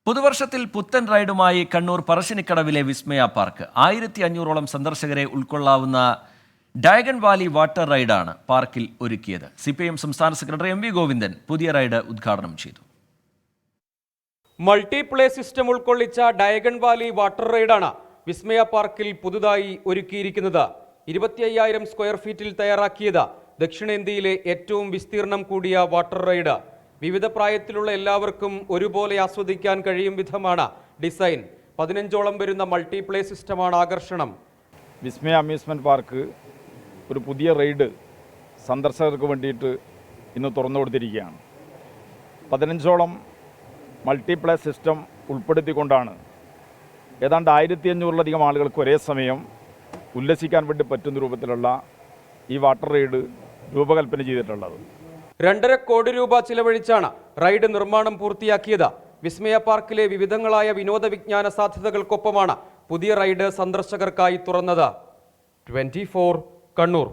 പുതുവർഷത്തിൽ പുത്തൻ റൈഡുമായി കണ്ണൂർ പറശ്ശിനിക്കടവിലെ വിസ്മയ പാർക്ക് 1500ഓളം സന്ദർശകരെ ഉൾക്കൊള്ളാവുന്ന ഡയഗൺ Valley water റൈഡാണ് പാർക്കിൽ ഒരുക്കിയത്. CPIM സംസ്ഥാന സെക്രട്ടറി MV ഗോവിന്ദൻ പുതിയ റൈഡ് ഉദ്ഘാടനം ചെയ്തു. മൾട്ടിപ്ലേ സിസ്റ്റം ഉൾക്കൊള്ളിച്ച ഡയഗൺ വാലി വാട്ടർ റൈഡാണ് വിസ്മയ പാർക്കിൽ പുതുതായി ഒരുക്കിയിരിക്കുന്നത്. 25,000 സ്ക്വയർ ഫീറ്റിൽ തയ്യാറാക്കിയത് ദക്ഷിണേന്ത്യയിലെ ഏറ്റവും വിസ്തീർണം കൂടിയ വാട്ടർ റൈഡ്. വിവിധ പ്രായത്തിലുള്ള എല്ലാവർക്കും ഒരുപോലെ ആസ്വദിക്കാൻ കഴിയും വിധമാണ് ഡിസൈൻ. 15ഓളം വരുന്ന മൾട്ടിപ്ലേ സിസ്റ്റമാണ് ആകർഷണം. വിസ്മയ അമ്യൂസ്മെൻറ്റ് പാർക്ക് ഒരു പുതിയ റൈഡ് സന്ദർശകർക്ക് വേണ്ടിയിട്ട് ഇന്ന് തുറന്നു കൊടുത്തിരിക്കുകയാണ്. 15ഓളം മൾട്ടിപ്ലേ സിസ്റ്റം ഉൾപ്പെടുത്തിക്കൊണ്ടാണ് ഏതാണ്ട് 1500-ലധികം ആളുകൾക്ക് ഒരേ സമയം ഉല്ലസിക്കാൻ വേണ്ടി പറ്റുന്ന രൂപത്തിലുള്ള ഈ വാട്ടർ റൈഡ് രൂപകൽപ്പന ചെയ്തിട്ടുള്ളത്. 2.5 കോടി രൂപ ചിലവഴിച്ചാണ് റൈഡ് നിർമ്മാണം പൂർത്തിയാക്കിയത്. വിസ്മയ പാർക്കിലെ വിവിധങ്ങളായ വിനോദ വിജ്ഞാന സാധ്യതകൾക്കൊപ്പമാണ് പുതിയ റൈഡ് സന്ദർശകർക്കായി തുറന്നത്. 24 കണ്ണൂർ.